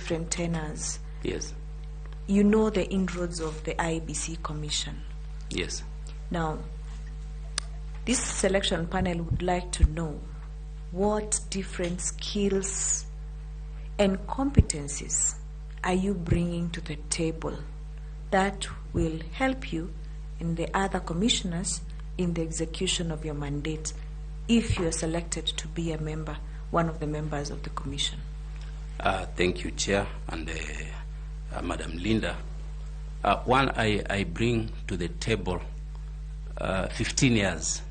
different tenors. Yes. You know the inroads of the IEBC Commission. Yes. Now, this selection panel would like to know what different skills and competencies are you bringing to the table that will help you and the other commissioners in the execution of your mandate if you are selected to be a member, one of the members of the commission. Thank you, Chair, and Madam Linda. One, I bring to the table 15 years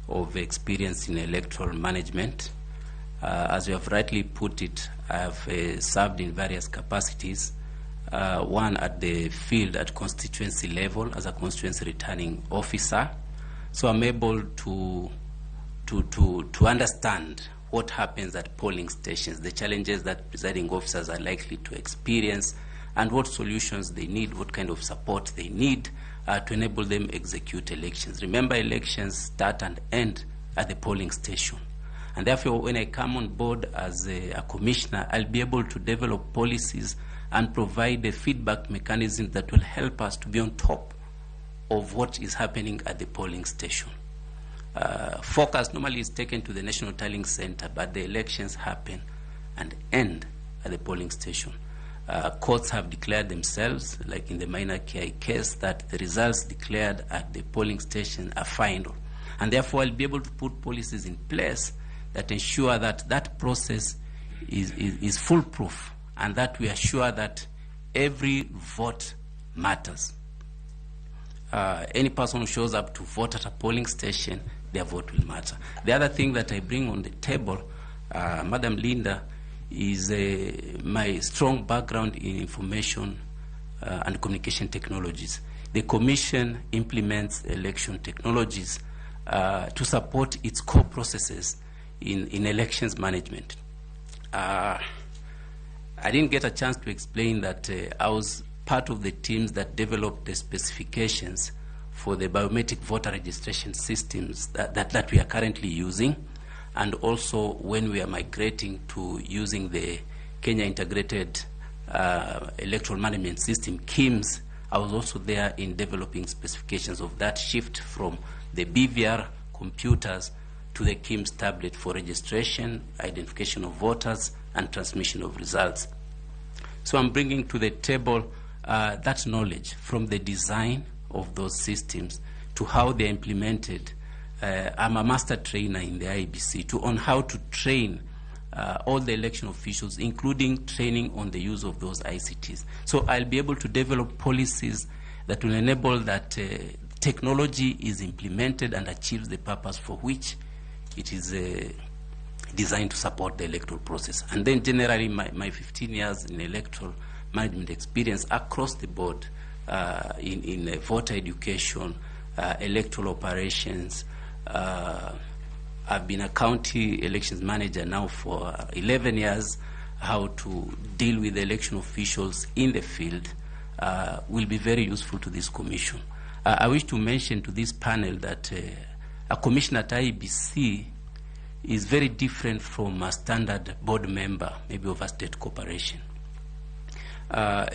of experience in electoral management. As you have rightly put it, I have served in various capacities. One at the field at constituency level as a constituency returning officer. So I'm able to understand what happens at polling stations, the challenges that presiding officers are likely to experience, and what solutions they need, what kind of support they need to enable them execute elections. Remember, elections start and end at the polling station. And therefore, when I come on board as a commissioner, I'll be able to develop policies and provide a feedback mechanism that will help us to be on top of what is happening at the polling station. Focus normally is taken to the National Tallying Center, but the elections happen and end at the polling station. Courts have declared themselves, like in the minor KI case, that the results declared at the polling station are final. And therefore, I'll be able to put policies in place that ensure that that process is foolproof, and that we are sure that every vote matters. Any person who shows up to vote at a polling station, their vote will matter. The other thing that I bring on the table, Madam Linda, is my strong background in information and communication technologies. The Commission implements election technologies to support its core processes in elections management. I didn't get a chance to explain that I was part of the teams that developed the specifications for the biometric voter registration systems that we are currently using, and also when we are migrating to using the Kenya Integrated Electoral Management System, KIMS. I was also there in developing specifications of that shift from the BVR computers to the KIMS tablet for registration, identification of voters, and transmission of results. So I'm bringing to the table that knowledge from the design of those systems to how they're implemented. I'm a master trainer in the IEBC on how to train all the election officials, including training on the use of those ICTs. So I'll be able to develop policies that will enable that technology is implemented and achieves the purpose for which it is designed to support the electoral process. And then generally my 15 years in electoral management experience across the board in voter education, electoral operations. I've been a county elections manager now for 11 years. How to deal with election officials in the field will be very useful to this commission. I wish to mention to this panel that a commissioner at IEBC is very different from a standard board member, maybe of a state corporation.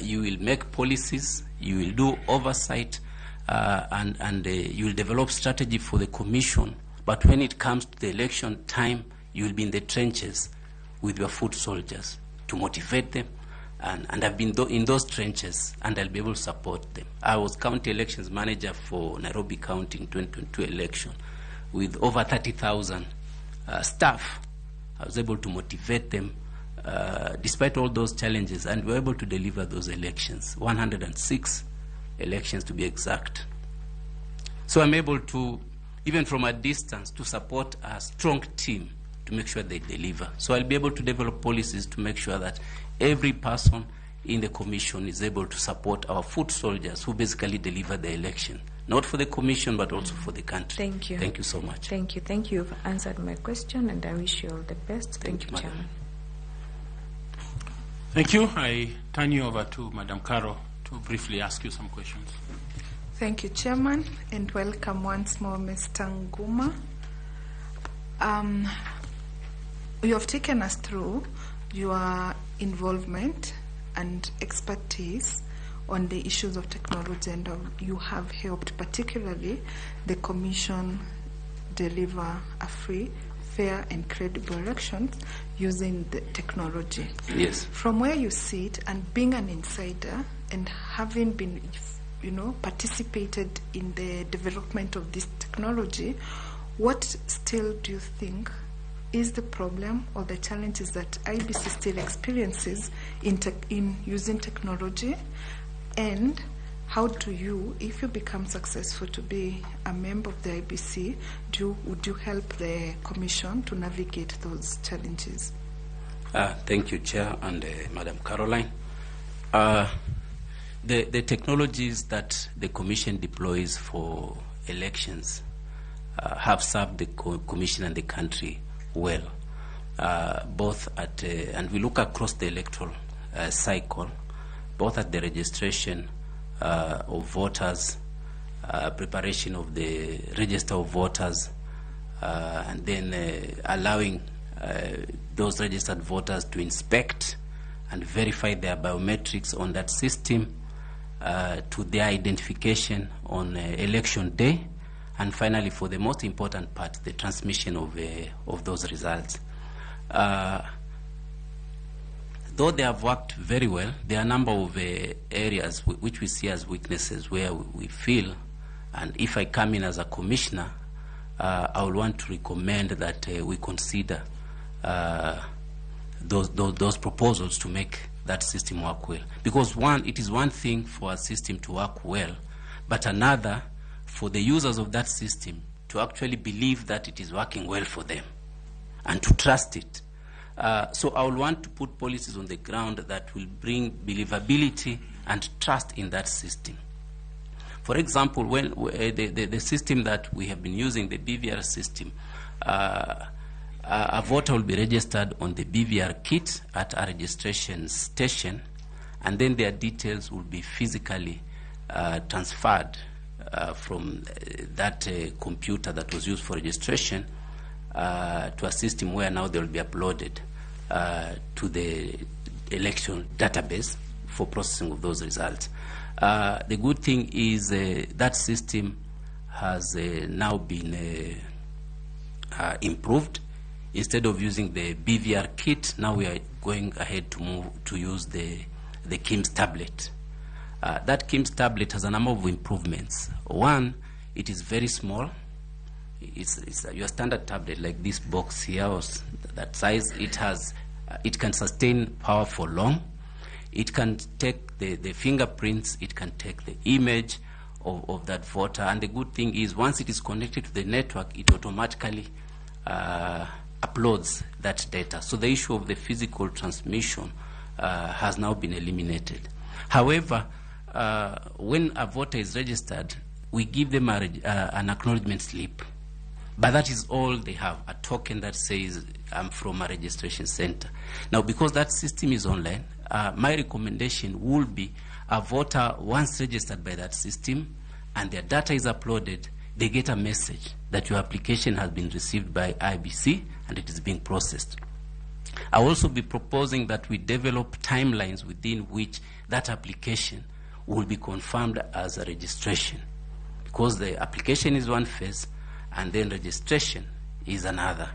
You will make policies, you will do oversight, and you will develop strategy for the commission. But when it comes to the election time, you will be in the trenches with your foot soldiers to motivate them. And I've been in those trenches, and I'll be able to support them. I was county elections manager for Nairobi County in 2022 election with over 30,000 staff. I was able to motivate them despite all those challenges, and we were able to deliver those elections, 106 elections to be exact. So I'm able to, even from a distance, to support a strong team to make sure they deliver. So I'll be able to develop policies to make sure that every person in the commission is able to support our foot soldiers who basically deliver the election, not for the commission, but also for the country. Thank you. Thank you so much. Thank you. Thank you. You've answered my question, and I wish you all the best. Thank you, Madam. Chairman. Thank you. I turn you over to Madam Caro to briefly ask you some questions. Thank you, Chairman, and welcome once more, Mr. Nguma. You have taken us through your involvement and expertise on the issues of technology, and you have helped particularly the Commission deliver a free, fair and credible elections using the technology. Yes. From where you sit and being an insider and having been, participated in the development of this technology, what still do you think is the problem or the challenges that IEBC still experiences in using technology? And how do you, if you become successful to be a member of the IEBC, would you help the Commission to navigate those challenges? Thank you, Chair and Madam Caroline. The technologies that the Commission deploys for elections have served the Commission and the country well, both at, and we look across the electoral cycle, both at the registration of voters, preparation of the register of voters, and then allowing those registered voters to inspect and verify their biometrics on that system, to their identification on election day, and finally, for the most important part, the transmission of those results. Though they have worked very well, there are a number of areas which we see as weaknesses where we feel, and if I come in as a commissioner, I would want to recommend that we consider those proposals to make that system work well. Because one, it is one thing for a system to work well, but another for the users of that system to actually believe that it is working well for them and to trust it. So I will want to put policies on the ground that will bring believability and trust in that system. For example, when the system that we have been using, the BVR system, a voter will be registered on the BVR kit at a registration station, and then their details will be physically transferred from that computer that was used for registration to a system where now they will be uploaded to the election database for processing of those results. The good thing is that system has now been improved. Instead of using the BVR kit, now we are going ahead to move to use the KIMS tablet. That KIMS tablet has a number of improvements. One, it is very small. It's your standard tablet like this box here, or that size. It can sustain power for long. It can take the fingerprints. It can take the image of that voter. And the good thing is, once it is connected to the network, it automatically uploads that data. So the issue of the physical transmission has now been eliminated. However, when a voter is registered, we give them an acknowledgement slip. But that is all they have, a token that says, I'm from a registration center. Now, because that system is online, my recommendation would be a voter, once registered by that system and their data is uploaded, they get a message that your application has been received by IEBC and it is being processed. I'll also be proposing that we develop timelines within which that application will be confirmed as a registration, because the application is one phase and then registration is another.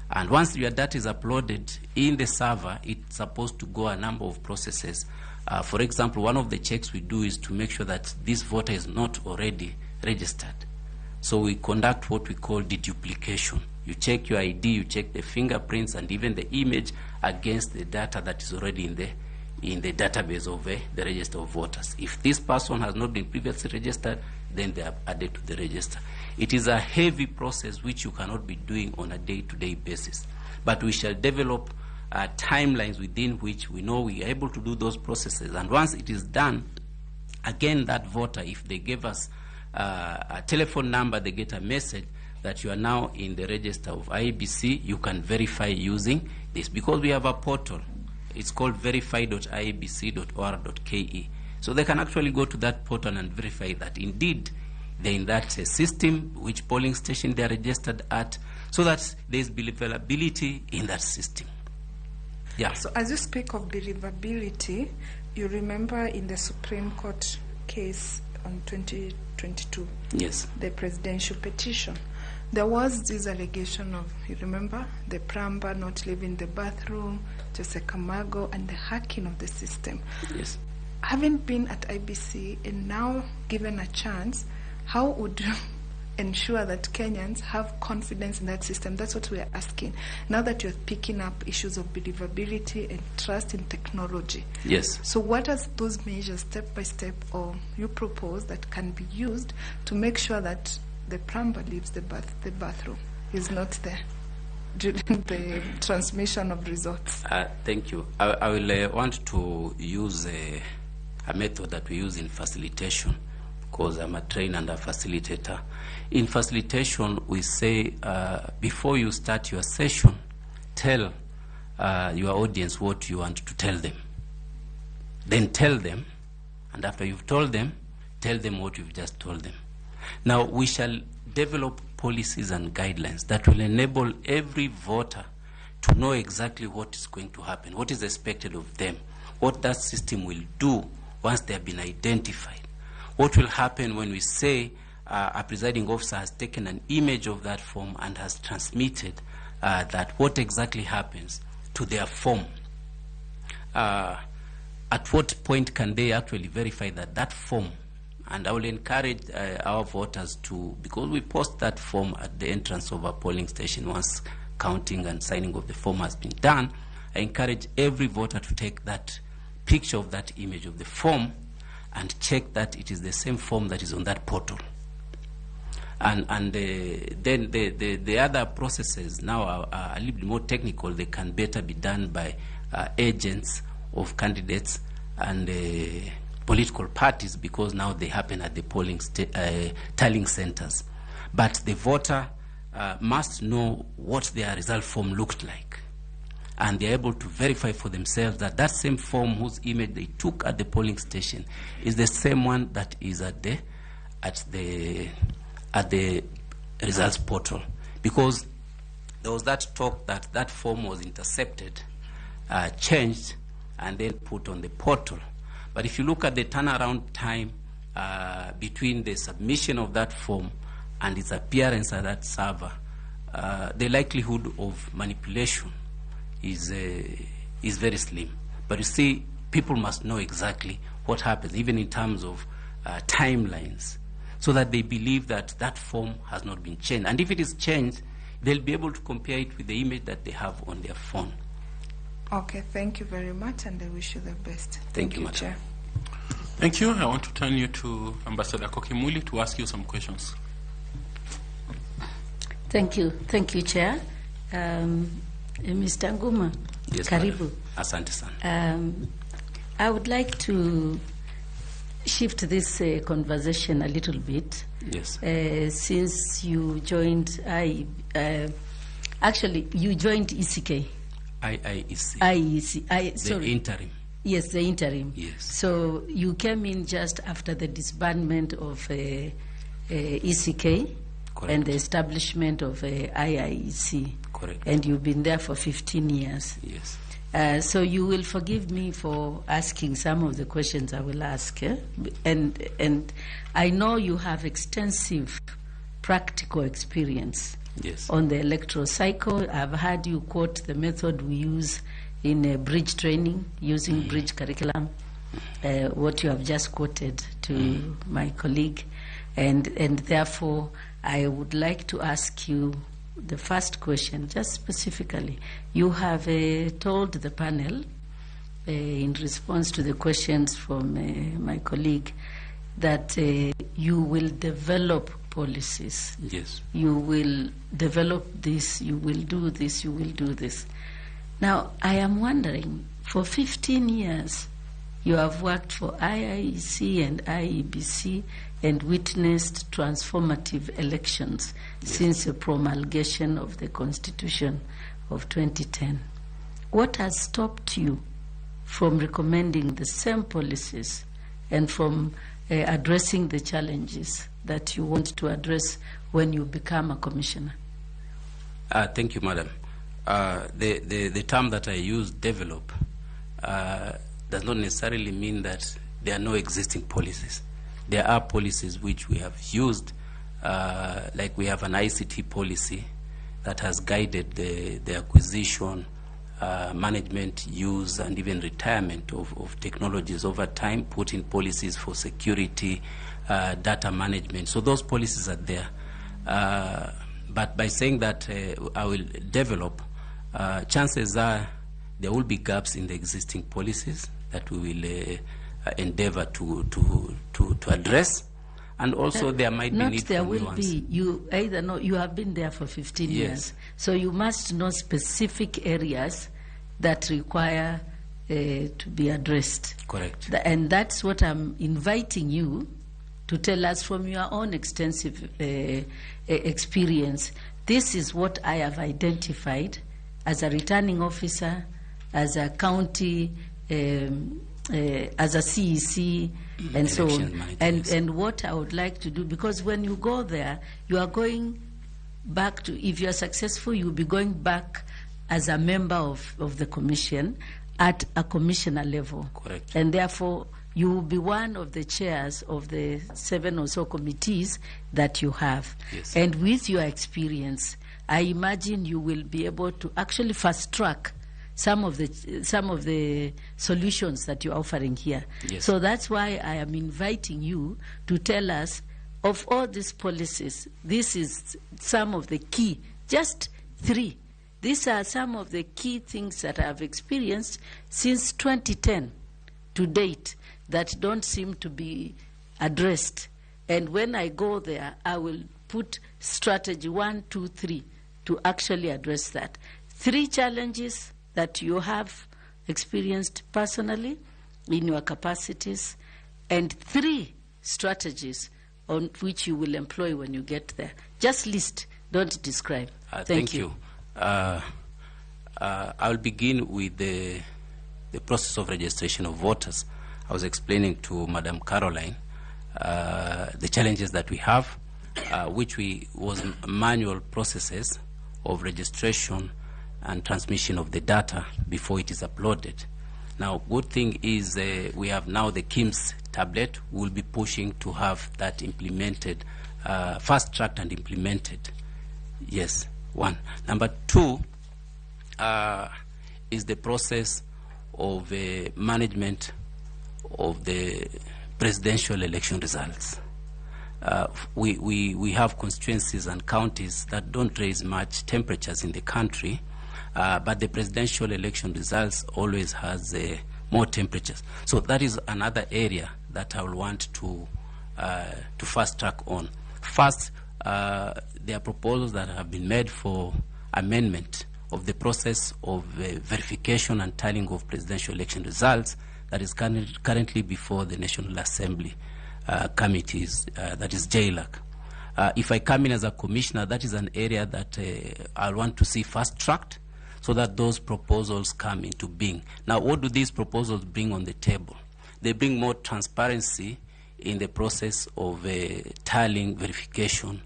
And once your data is uploaded in the server, it's supposed to go a number of processes. For example, one of the checks we do is to make sure that this voter is not already registered. So we conduct what we call deduplication. You check your ID, you check the fingerprints and even the image against the data that is already in the database of the register of voters. If this person has not been previously registered, then they are added to the register. It is a heavy process which you cannot be doing on a day-to-day basis. But we shall develop timelines within which we know we are able to do those processes. And once it is done, again, that voter, if they give us a telephone number, they get a message that you are now in the register of IEBC. You can verify using this, because we have a portal. It's called verify.iebc.or.ke. So they can actually go to that portal and verify that indeed they're in that system, which polling station they are registered at, so that there's believability in that system. Yeah. So as you speak of believability, you remember in the Supreme Court case on 2022, Yes. the presidential petition, there was this allegation of, you remember, the plumber not leaving the bathroom, Jose Camargo, and the hacking of the system. Yes. Having been at IBC and now given a chance, how would you ensure that Kenyans have confidence in that system? That's what we are asking. Now that you're picking up issues of believability and trust in technology. Yes. So what are those measures, step by step, or you propose that can be used to make sure that the plumber leaves the bathroom, is not there during the transmission of results? Thank you. I will want to use a method that we use in facilitation, because I'm a trainer and a facilitator. In facilitation, we say, before you start your session, tell your audience what you want to tell them. Then tell them, and after you've told them, tell them what you've just told them. Now, we shall develop policies and guidelines that will enable every voter to know exactly what is going to happen, what is expected of them, what that system will do once they have been identified. What will happen when we say a presiding officer has taken an image of that form and has transmitted that, what exactly happens to their form? At what point can they actually verify that that form? And I will encourage our voters to, because we post that form at the entrance of a polling station once counting and signing of the form has been done, I encourage every voter to take that picture of that image of the form and check that it is the same form that is on that portal. And then the other processes now are a little bit more technical. They can better be done by agents of candidates and political parties, because now they happen at the polling tallying centers. But the voter must know what their result form looked like, and they're able to verify for themselves that that same form whose image they took at the polling station is the same one that is at the results portal. Because there was that talk that that form was intercepted, changed, and then put on the portal. But if you look at the turnaround time between the submission of that form and its appearance at that server, the likelihood of manipulation is very slim. But you see, people must know exactly what happens, even in terms of timelines, so that they believe that that form has not been changed. And if it is changed, they'll be able to compare it with the image that they have on their phone. Okay, thank you very much, and I wish you the best. Thank you, Madam Chair. Thank you. I want to turn you to Ambassador Kokimuli to ask you some questions. Thank you, Chair. Mr. Nguma, Yes, karibu. madam. Asante sana. I would like to shift this conversation a little bit. Yes. Since you joined actually you joined ECK. IEBC. Sorry. The interim. Yes, the interim. Yes. So you came in just after the disbandment of ECK. Correct. And the establishment of IEBC. Correct. And you've been there for 15 years. Yes. So you will forgive me for asking some of the questions I will ask. And I know you have extensive practical experience. Yes. On the electoral cycle. I've heard you quote the method we use in bridge training, using bridge curriculum, what you have just quoted to my colleague. And therefore, I would like to ask you the first question, just specifically. You have told the panel, in response to the questions from my colleague, that you will develop policies. Yes. You will develop this, you will do this, you will do this. Now, I am wondering, for 15 years, you have worked for IEBC and IEBC and witnessed transformative elections since the promulgation of the Constitution of 2010. What has stopped you from recommending the same policies and from addressing the challenges that you want to address when you become a commissioner? Thank you, madam. The term that I use, develop, does not necessarily mean that there are no existing policies. There are policies which we have used, like we have an ICT policy that has guided the acquisition, management, use, and even retirement of technologies over time, put in policies for security, data management. So those policies are there. But by saying that I will develop, chances are there will be gaps in the existing policies that we will endeavor to address. And also there might be need for nuance. You either know, you have been there for 15 years, so you must know specific areas that require to be addressed. Correct. And that's what I'm inviting you to tell us from your own extensive experience. This is what I have identified as a returning officer, as a county, as a CEC, and so on. And what I would like to do, because when you go there, you are going back to, if you are successful, you'll be going back as a member of the commission at a commissioner level. Correct. And therefore, you will be one of the chairs of the 7 or so committees that you have. Yes. And with your experience, I imagine you will be able to actually fast track some of the solutions that you're offering here. Yes. So that's why I am inviting you to tell us, of all these policies, this is some of the key, just 3. These are some of the key things that I've experienced since 2010 to date that don't seem to be addressed. And when I go there, I will put strategy 1, 2, 3 to actually address that. 3 challenges that you have experienced personally in your capacities, and 3 strategies on which you will employ when you get there. Just list, don't describe. Thank you. I'll begin with the process of registration of voters. I was explaining to Madam Caroline the challenges that we have, which was manual processes of registration and transmission of the data before it is uploaded. Now, good thing is we have now the KIMS tablet. We'll be pushing to have that implemented, fast-tracked and implemented. Yes, 1. Number 2 is the process of management of the presidential election results. We have constituencies and counties that don't raise much temperatures in the country, but the presidential election results always has more temperatures. So that is another area that I will want to fast track on. First, there are proposals that have been made for amendment of the process of verification and tallying of presidential election results that is currently before the National Assembly committees, that is JLAC. If I come in as a commissioner, that is an area that I want to see fast-tracked so that those proposals come into being. Now, what do these proposals bring on the table? They bring more transparency in the process of tallying, verification,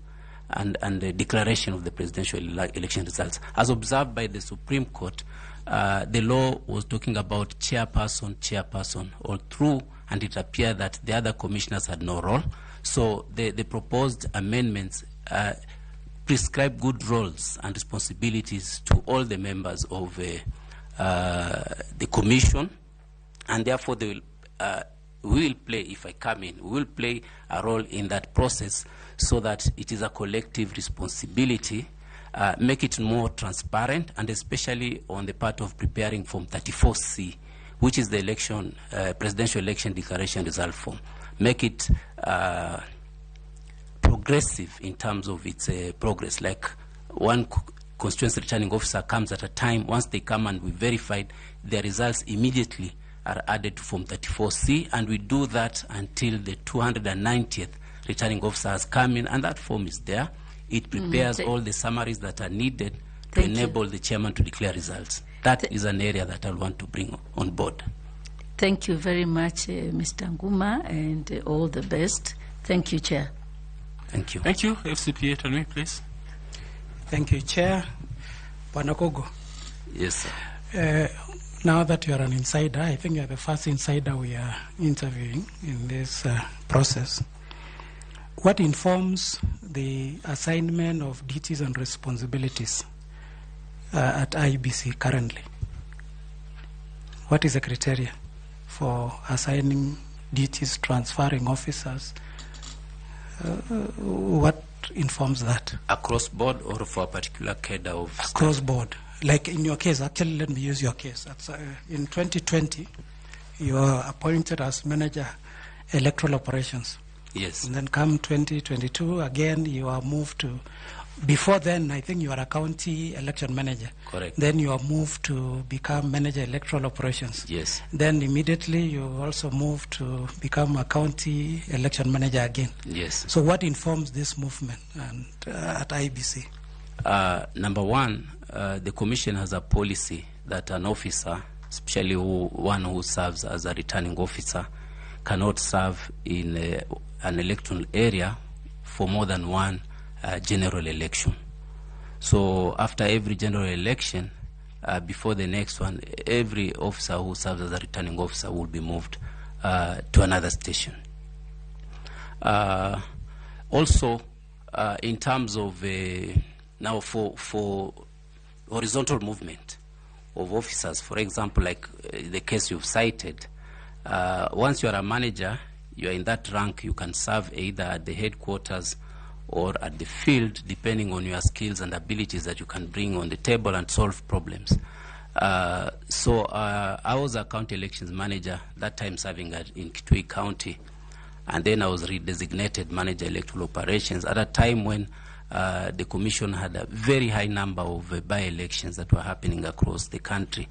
and the declaration of the presidential election results. As observed by the Supreme Court, the law was talking about chairperson all through, and it appeared that the other commissioners had no role. So the proposed amendments prescribe good roles and responsibilities to all the members of the commission, and therefore they will play, if I come in, we will play a role in that process so that it is a collective responsibility, make it more transparent, and especially on the part of preparing Form 34C, which is the election, presidential election declaration result form. Make it progressive in terms of its progress. Like one constituency returning officer comes at a time. Once they come and we verified, their results immediately are added to Form 34C, and we do that until the 290th returning officer has come in, and that form is there. It prepares all the summaries that are needed to enable the chairman to declare results. That is an area that I want to bring on board. Thank you very much, Mr. Nguma, and all the best. Thank you, Chair. Thank you. Thank you. FCPA, Tanui, please. Thank you, Chair. Bwana Kogo. Yes, sir. Now that you are an insider, I think you are the first insider we are interviewing in this process. What informs the assignment of duties and responsibilities at IEBC currently? What is the criteria for assigning duties, transferring officers? What informs that? Across board or for a particular cadre of staff? Across board. Like in your case, actually, let me use your case. In 2020, you were appointed as manager electoral operations. Yes. And then come 2022, again, you are moved to, before then, I think you are a county election manager. Correct. Then you are moved to become manager electoral operations. Yes. Then immediately you also moved to become a county election manager again. Yes. So what informs this movement and, at IEBC? Number one, the Commission has a policy that an officer, especially one who serves as a returning officer, cannot serve in an electoral area for more than one general election. So after every general election, before the next one, every officer who serves as a returning officer will be moved to another station. Also, in terms of now for horizontal movement of officers, for example, like the case you've cited, once you are a manager, you are in that rank, you can serve either at the headquarters or at the field, depending on your skills and abilities that you can bring on the table and solve problems. So I was a county elections manager, that time serving in Kitui County, and then I was redesignated manager electoral operations at a time when the Commission had a very high number of by-elections that were happening across the country.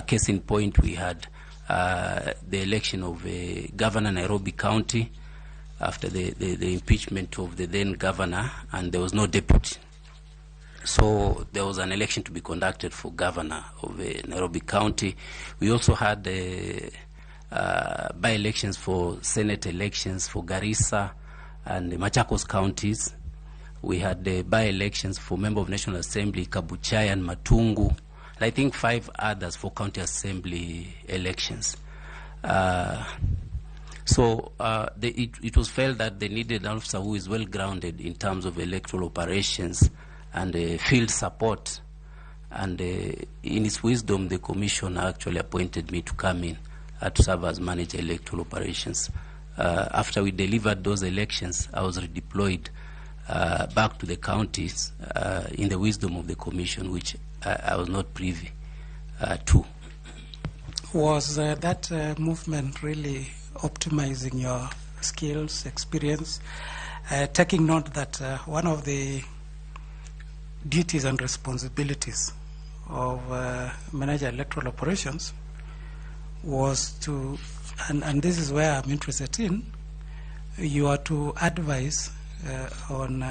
Case in point, we had the election of Governor Nairobi County after the impeachment of the then governor, and there was no deputy. So there was an election to be conducted for governor of Nairobi County. We also had by-elections for Senate elections for Garissa and the Machakos counties. We had the by-elections for Member of National Assembly, Kabuchai and Matungu, and I think 5 others for county assembly elections. So it was felt that they needed an officer who is well-grounded in terms of electoral operations and field support. And in its wisdom, the Commission actually appointed me to come in to serve as manager electoral operations. After we delivered those elections, I was redeployed back to the counties in the wisdom of the Commission, which I was not privy to. Was that movement really optimizing your skills, experience, taking note that one of the duties and responsibilities of manager electoral operations was to, and this is where I'm interested in, you are to advise on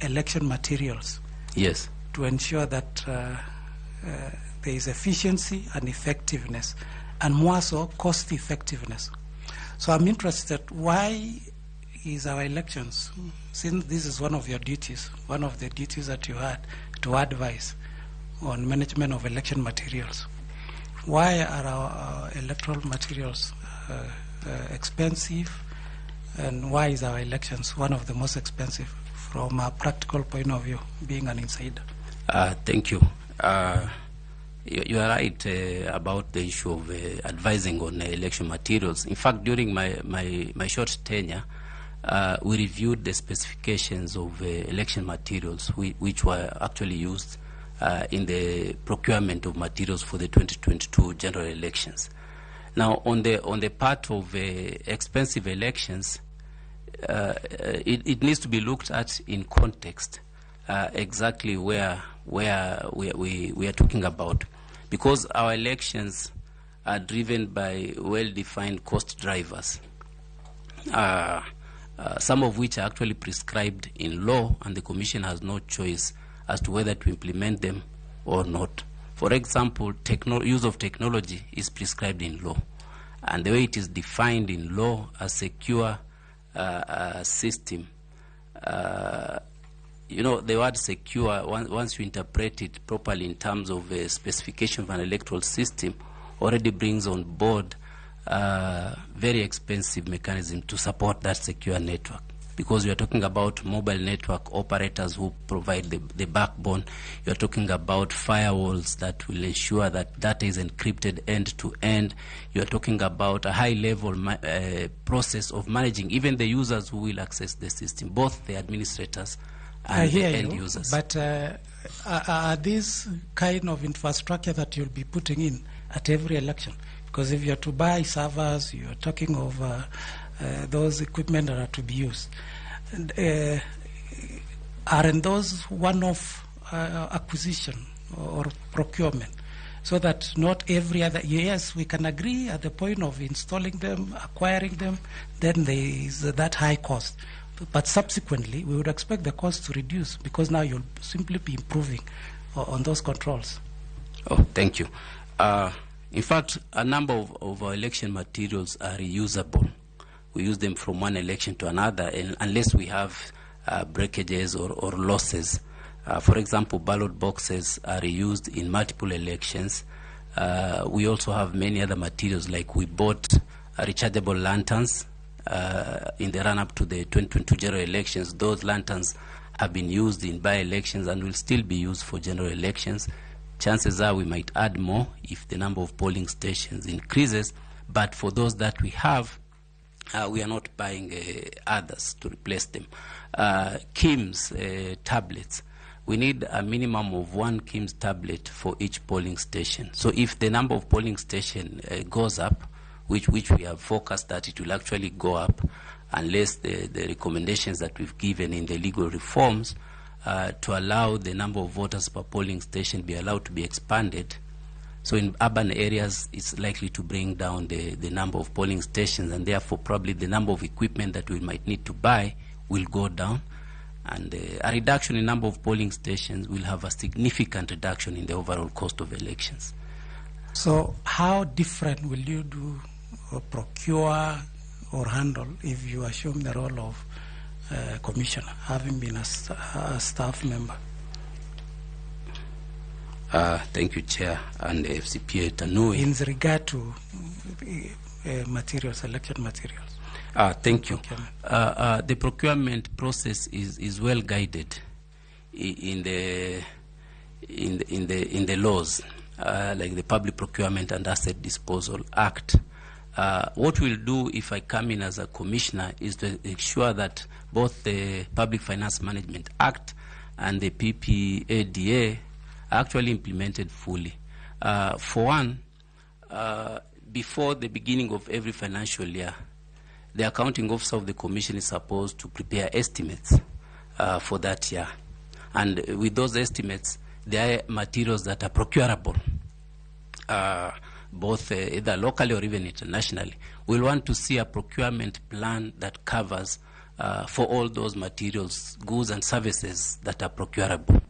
election materials. Yes. To ensure that there is efficiency and effectiveness, and more so cost effectiveness. So I'm interested, why is our elections, since this is one of your duties, one of the duties that you had to advise on management of election materials, why are our electoral materials expensive, and why is our elections one of the most expensive from a practical point of view, being an insider? Thank you. You are right about the issue of advising on election materials. In fact, during my short tenure, we reviewed the specifications of election materials which were actually used in the procurement of materials for the 2022 general elections. Now, on the part of expensive elections, it needs to be looked at in context, exactly where we are talking about, because our elections are driven by well-defined cost drivers, some of which are actually prescribed in law, and the Commission has no choice as to whether to implement them or not. For example, use of technology is prescribed in law, and the way it is defined in law as secure system you know, the word secure, once you interpret it properly in terms of a specification of an electoral system, already brings on board very expensive mechanism to support that secure network. Because we are talking about mobile network operators who provide the backbone. You are talking about firewalls that will ensure that data is encrypted end to end. You are talking about a high-level process of managing even the users who will access the system, both the administrators and the end users. But are these kind of infrastructure that you'll be putting in at every election? Because if you are to buy servers, you are talking of those equipment that are to be used. And, aren't those one-off acquisition or procurement? So that not every other, yes, we can agree at the point of installing them, acquiring them, then there is that high cost. But subsequently, we would expect the cost to reduce because now you'll simply be improving on those controls. Oh, thank you. In fact, a number of our election materials are reusable. We use them from one election to another, and unless we have breakages or losses. For example, ballot boxes are reused in multiple elections. We also have many other materials, like we bought rechargeable lanterns in the run-up to the 2022 general elections. Those lanterns have been used in by-elections and will still be used for general elections. Chances are we might add more if the number of polling stations increases, but for those that we have, we are not buying others to replace them. KIMS tablets. We need a minimum of 1 KIMS tablet for each polling station. So if the number of polling station goes up, which we have forecast that it will actually go up, unless the recommendations that we've given in the legal reforms to allow the number of voters per polling station be allowed to be expanded. So in urban areas, it's likely to bring down the number of polling stations, and therefore probably the number of equipment that we might need to buy will go down. And a reduction in number of polling stations will have a significant reduction in the overall cost of elections. So how different will you do or procure or handle if you assume the role of commissioner, having been a staff member? Thank you, Chair, and FCPA Tanui. In regard to materials, election materials. Thank you. The procurement process is well guided in the laws, like the Public Procurement and Asset Disposal Act. What we'll do if I come in as a commissioner is to ensure that both the Public Finance Management Act and the PPADA are actually implemented fully. For one, before the beginning of every financial year, the accounting officer of the commission is supposed to prepare estimates for that year. And with those estimates, there are materials that are procurable, both either locally or even internationally. We'll want to see a procurement plan that covers for all those materials, goods and services that are procurable.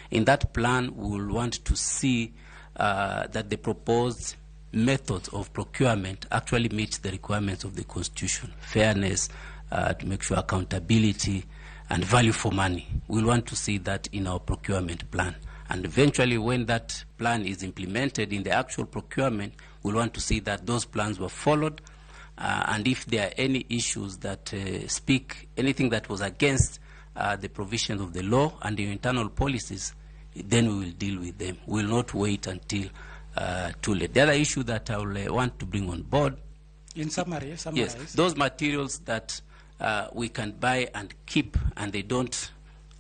In that plan, we will want to see that the proposed methods of procurement actually meet the requirements of the Constitution, fairness, to make sure accountability, and value for money. We'll want to see that in our procurement plan. And eventually, when that plan is implemented in the actual procurement, we'll want to see that those plans were followed. And if there are any issues that speak anything that was against the provisions of the law and the internal policies, then we will deal with them. We will not wait until too late. The other issue that I will want to bring on board, in summary, yes, those materials that we can buy and keep and they don't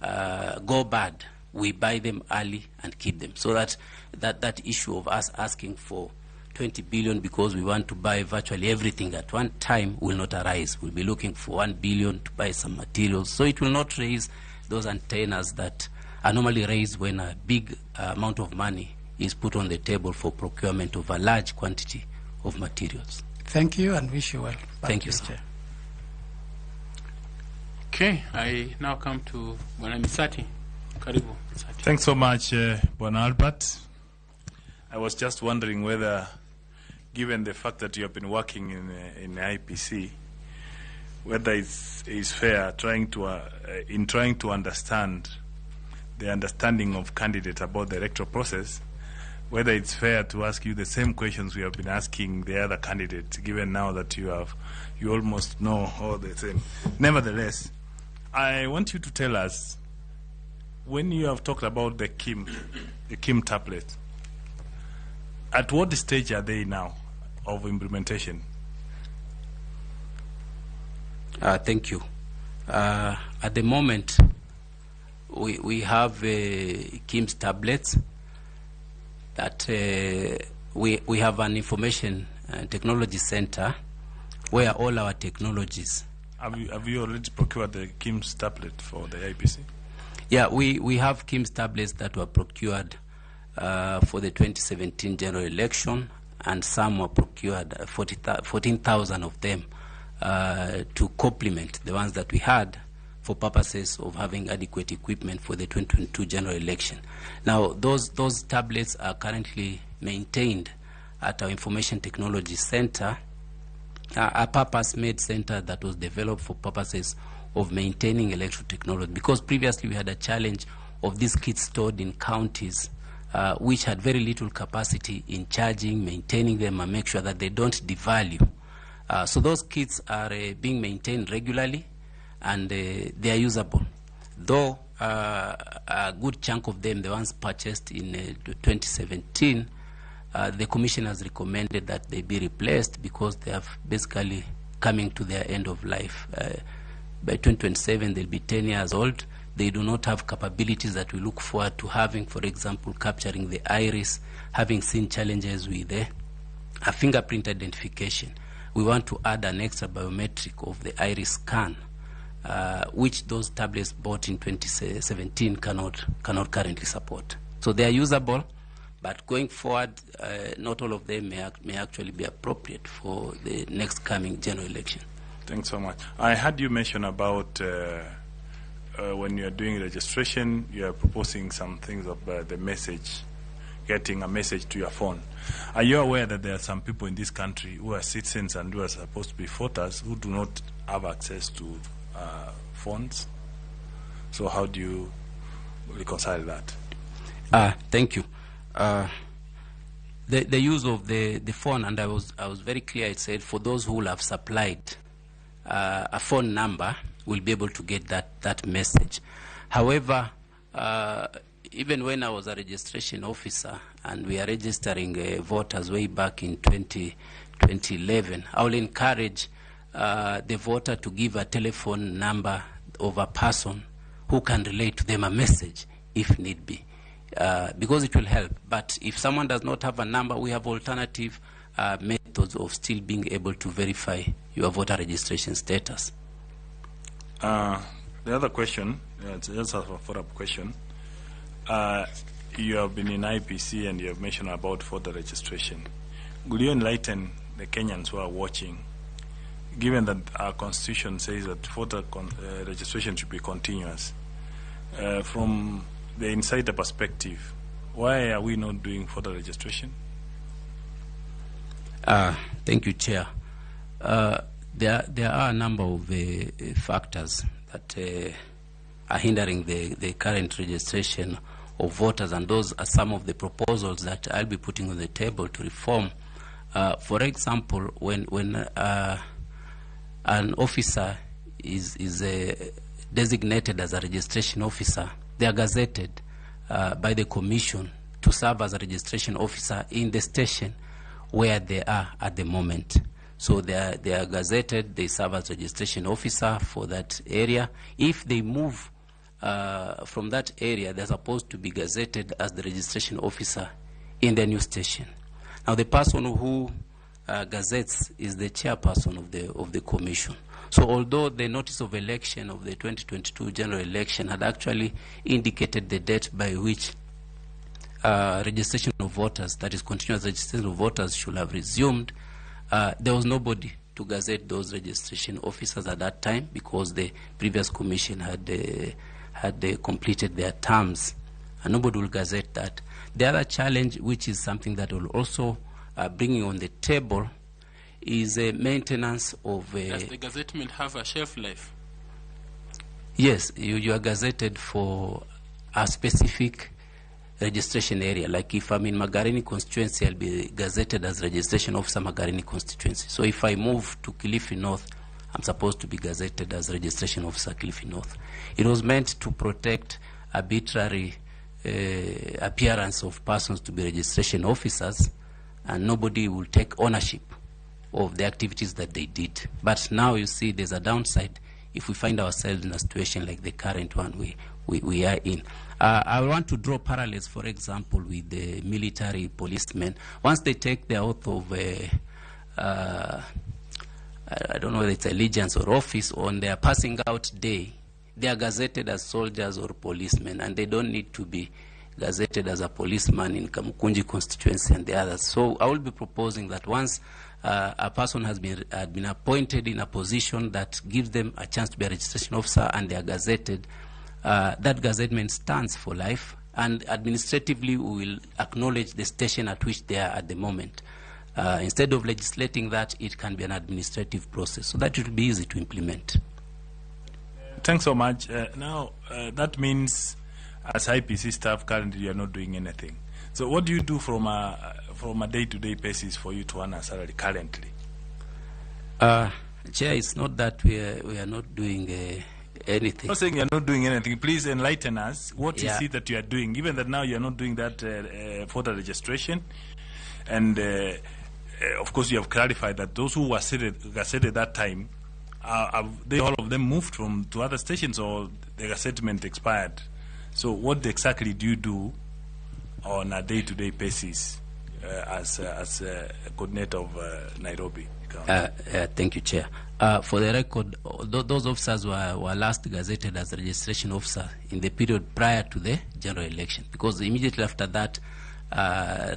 go bad, we buy them early and keep them. So that issue of us asking for 20 billion because we want to buy virtually everything at one time will not arise. We'll be looking for 1 billion to buy some materials. So it will not raise those antennas that are normally raised when a big amount of money is put on the table for procurement of a large quantity of materials. Thank you and wish you well. Thank you, sir. Okay, I now come to Bwana Misati. Karibu, Misati. Thanks so much, Bwana Albert. I was just wondering whether, given the fact that you have been working in IEBC, whether it's fair trying to understand the understanding of candidates about the electoral process, whether it's fair to ask you the same questions we have been asking the other candidates, given now that you almost know all the same. Nevertheless, I want you to tell us, when you have talked about the KIM tablet, at what stage are they now of implementation? Thank you. At the moment, we have KIM's tablets that we have an information technology center where all our technologies. Have you already procured the KIM's tablet for the IEBC? Yeah, we have KIM's tablets that were procured for the 2017 general election, and some were procured, 14,000 of them, to complement the ones that we had for purposes of having adequate equipment for the 2022 general election. Now, those tablets are currently maintained at our Information Technology Center, a purpose-made center that was developed for purposes of maintaining electoral technology, because previously we had a challenge of these kits stored in counties which had very little capacity in charging, maintaining them, and make sure that they don't devalue. So those kits are being maintained regularly, and they are usable. Though a good chunk of them, the ones purchased in 2017, the Commission has recommended that they be replaced because they have basically coming to their end of life. By 2027, they'll be 10 years old. They do not have capabilities that we look forward to having, for example, capturing the iris, having seen challenges with a fingerprint identification. We want to add an extra biometric of the iris scan, which those tablets bought in 2017 cannot currently support. So they are usable, but going forward, not all of them may actually be appropriate for the next coming general election. Thanks so much. I heard you mention about when you are doing registration, you are proposing some things of the message, getting a message to your phone. Are you aware that there are some people in this country who are citizens and who are supposed to be voters who do not have access to phones? So how do you reconcile that? Thank you. The use of the phone, and I was very clear. It said for those who will have supplied a phone number will be able to get that message. However, even when I was a registration officer and we are registering voters way back in 2011, I will encourage the voter to give a telephone number of a person who can relate to them a message if need be, because it will help. But if someone does not have a number, we have alternative methods of still being able to verify your voter registration status. The other question, just a follow-up question. You have been in IEBC and you have mentioned about voter registration. Will you enlighten the Kenyans who are watching, given that our constitution says that voter registration should be continuous, from the insider perspective, why are we not doing voter registration? Thank you, Chair. There are a number of factors that are hindering the current registration of voters, and those are some of the proposals that I'll be putting on the table to reform. For example, when an officer is designated as a registration officer, they are gazetted by the Commission to serve as a registration officer in the station where they are at the moment. So they are gazetted, they serve as registration officer for that area. If they move from that area, they're supposed to be gazetted as the registration officer in the new station. Now, the person who gazettes is the chairperson of the commission. So although the notice of election of the 2022 general election had actually indicated the date by which registration of voters, that is continuous registration of voters, should have resumed, there was nobody to gazette those registration officers at that time because the previous commission had completed their terms, and nobody will gazette that. The other challenge, which is something that will also bring on the table, is a maintenance of. Does the gazettement have a shelf life? Yes, you are gazetted for a specific registration area. Like if I'm in Magarini constituency, I'll be gazetted as registration officer Magarini constituency. So if I move to Kilifi North, I'm supposed to be gazetted as registration officer Kilifi North. It was meant to protect arbitrary appearance of persons to be registration officers, and nobody will take ownership of the activities that they did. But now you see there's a downside if we find ourselves in a situation like the current one we are in. I want to draw parallels, for example, with the military policemen. Once they take the oath of, I don't know whether it's allegiance or office, on their passing out day, they are gazetted as soldiers or policemen, and they don't need to be gazetted as a policeman in Kamukunji constituency and the others. So I will be proposing that once a person had been appointed in a position that gives them a chance to be a registration officer and they are gazetted, that gazettement stands for life, and administratively we will acknowledge the station at which they are at the moment. Instead of legislating that, it can be an administrative process, so that it will be easy to implement. Thanks so much. Now, that means as IPC staff currently you are not doing anything. So what do you do from a day-to-day basis for you to earn a salary currently? Chair, it's not that we are not doing anything. I'm not saying you are not doing anything. Please enlighten us. What is it that you are doing? Given that now you are not doing that voter registration, and of course you have clarified that those who were gazetted at that time, have they all of them moved to other stations, or the gazettement expired? So what exactly do you do on a day-to-day basis as a coordinator of Nairobi? Thank you, Chair. For the record, those officers were last gazetted as registration officer in the period prior to the general election, because immediately after that,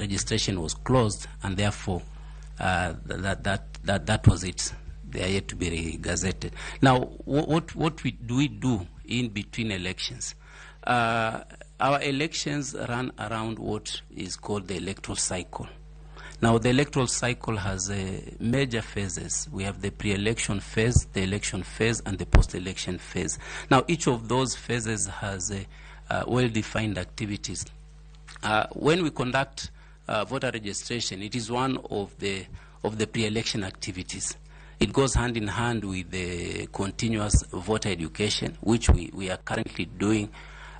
registration was closed, and therefore that was it. They are yet to be gazetted. Now, what do we do in between elections? Our elections run around what is called the electoral cycle. Now, the electoral cycle has major phases. We have the pre-election phase, the election phase, and the post-election phase. Now, each of those phases has well-defined activities. When we conduct voter registration, it is one of the pre-election activities. It goes hand in hand with the continuous voter education, which we are currently doing,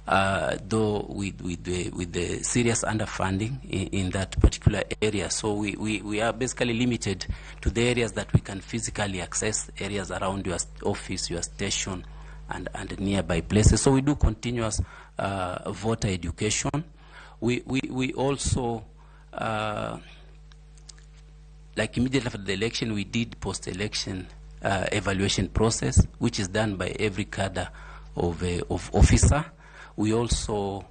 though with the serious underfunding in that particular area. So we are basically limited to the areas that we can physically access, areas around your office, your station, and nearby places. So we do continuous voter education. We also, like immediately after the election, we did post-election evaluation process, which is done by every cadre of officer. We also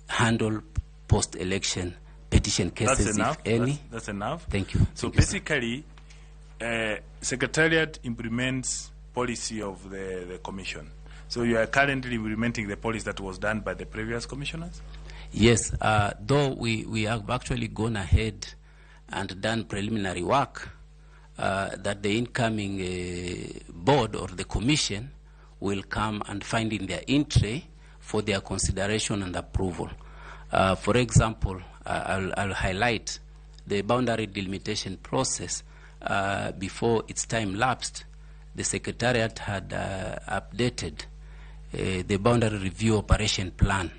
handle post-election petition cases, that's enough. If any. That's enough. Thank you. So Thank basically, Secretariat implements policy of the commission. So you are currently implementing the policy that was done by the previous commissioners? Yes, though we have actually gone ahead and done preliminary work that the incoming board or the commission will come and find in their entry for their consideration and approval. For example, I'll highlight the boundary delimitation process. Before its time lapsed, the Secretariat had updated the boundary review operation plan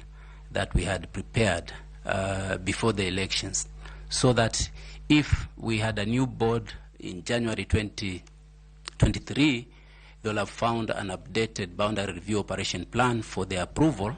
that we had prepared before the elections, so that if we had a new board in January 2023, they'll have found an updated boundary review operation plan for their approval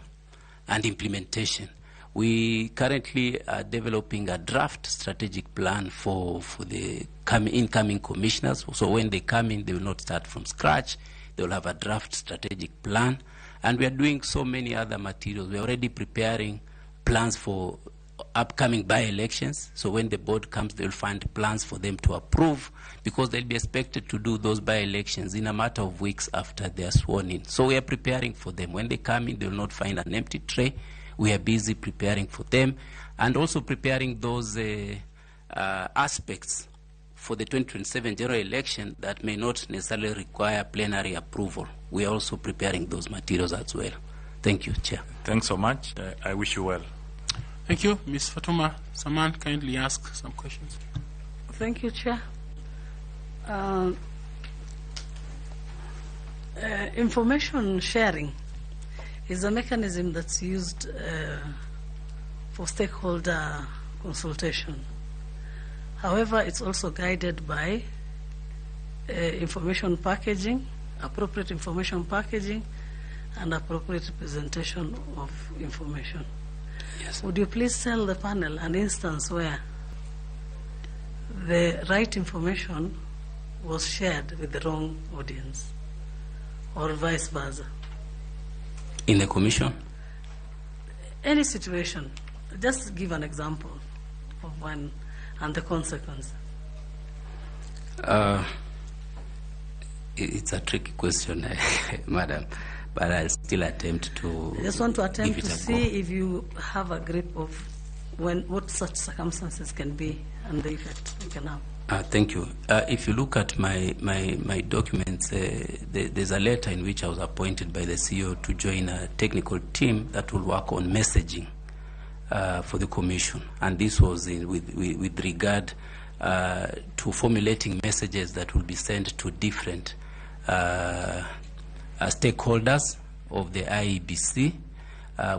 and implementation. We currently are developing a draft strategic plan for the incoming commissioners. So when they come in, they will not start from scratch. They will have a draft strategic plan. And we are doing so many other materials. We are already preparing plans for upcoming by-elections. So when the board comes, they will find plans for them to approve, because they'll be expected to do those by-elections in a matter of weeks after they are sworn in. So we are preparing for them. When they come in, they will not find an empty tray. We are busy preparing for them, and also preparing those aspects for the 2027 general election that may not necessarily require plenary approval. We are also preparing those materials as well. Thank you, Chair. Thanks so much. I wish you well. Thank you. Ms. Fatuma Saman, kindly ask some questions. Thank you, Chair. Information sharing is a mechanism that's used for stakeholder consultation. However, it's also guided by information packaging, appropriate information packaging, and appropriate presentation of information. Yes. Would you please tell the panel an instance where the right information was shared with the wrong audience, or vice versa? In the Commission? Any situation. Just give an example of one and the consequence. It's a tricky question, Madam, but I'll still attempt to. I just want to attempt give to it a see go. if you have a grip of what such circumstances can be and the effect it can have. Thank you. If you look at my documents, there's a letter in which I was appointed by the CEO to join a technical team that will work on messaging for the Commission. And this was with regard to formulating messages that will be sent to different stakeholders of the IEBC,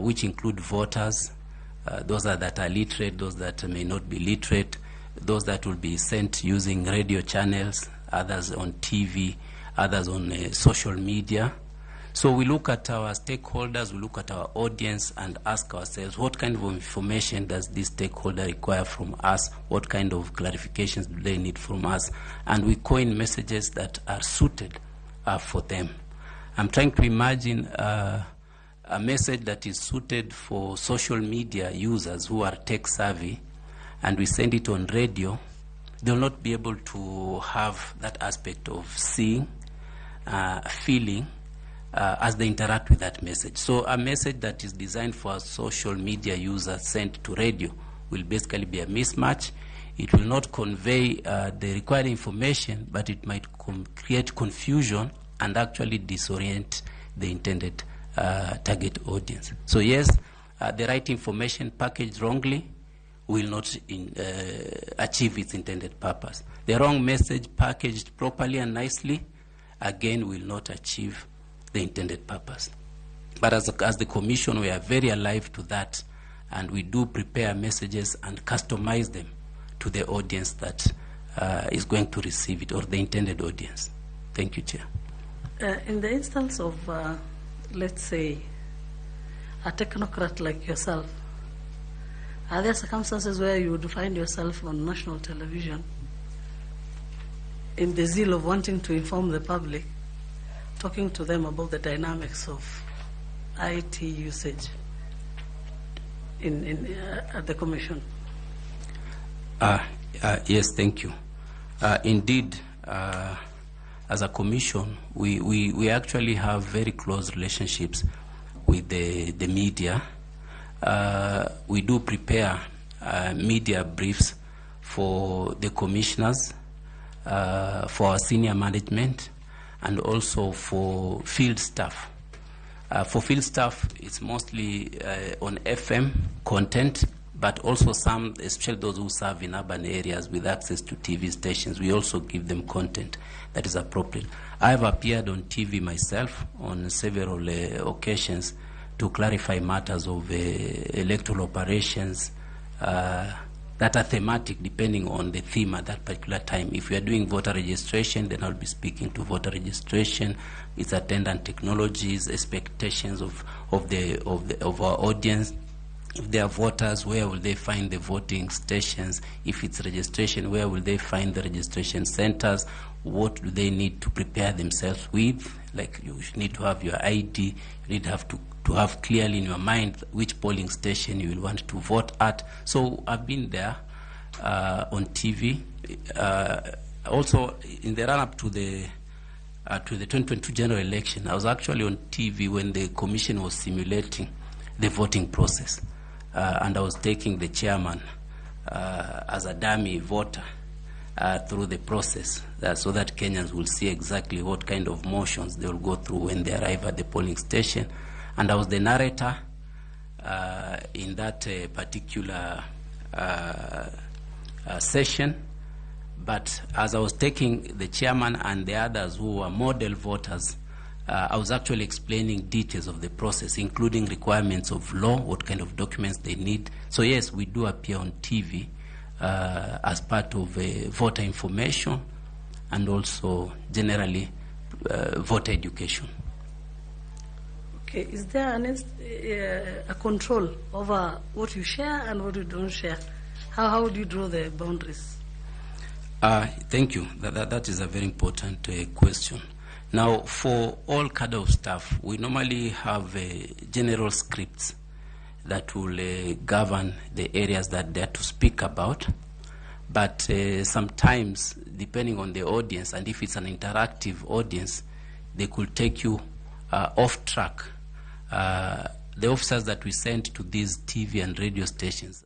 which include voters, those that are literate, those that may not be literate, those that will be sent using radio channels, others on TV, others on social media. So we look at our stakeholders, we look at our audience and ask ourselves, what kind of information does this stakeholder require from us? What kind of clarifications do they need from us? And we coin messages that are suited for them. I'm trying to imagine a message that is suited for social media users who are tech savvy, and we send it on radio. They'll not be able to have that aspect of seeing, feeling, as they interact with that message. So a message that is designed for a social media user sent to radio will basically be a mismatch. It will not convey the required information, but it might create confusion and actually disorient the intended target audience. So yes, the right information packaged wrongly will not achieve its intended purpose. The wrong message packaged properly and nicely, again, will not achieve the intended purpose. But as the Commission, we are very alive to that, and we do prepare messages and customize them to the audience that is going to receive it, or the intended audience. Thank you, Chair. In the instance of, let's say, a technocrat like yourself, are there circumstances where you would find yourself on national television in the zeal of wanting to inform the public, talking to them about the dynamics of IT usage at the Commission? Yes, thank you. Indeed, as a Commission, we actually have very close relationships with the media. We do prepare media briefs for the commissioners, for our senior management, and also for field staff. For field staff, it's mostly on FM content, but also some, especially those who serve in urban areas with access to TV stations, we also give them content that is appropriate. I have appeared on TV myself on several occasions to clarify matters of electoral operations that are thematic depending on the theme at that particular time. If we are doing voter registration, then I'll be speaking to voter registration, its attendant technologies, expectations of our audience. If they are voters, where will they find the voting stations? If it's registration, where will they find the registration centers? What do they need to prepare themselves with? Like, you need to have your ID, you need to have clearly in your mind which polling station you will want to vote at. So I've been there on TV. Also, in the run-up to the 2022 general election, I was actually on TV when the Commission was simulating the voting process. And I was taking the chairman as a dummy voter through the process so that Kenyans will see exactly what kind of motions they will go through when they arrive at the polling station. And I was the narrator in that particular session. But as I was taking the chairman and the others who were model voters, I was actually explaining details of the process, including requirements of law, what kind of documents they need. So yes, we do appear on TV as part of voter information and also generally voter education. Okay, is there a control over what you share and what you don't share? How do you draw the boundaries? Thank you. That is a very important question. Now, for all cadre of staff, we normally have general scripts that will govern the areas that they are to speak about. But sometimes, depending on the audience, and if it's an interactive audience, they could take you off track. The officers that we send to these TV and radio stations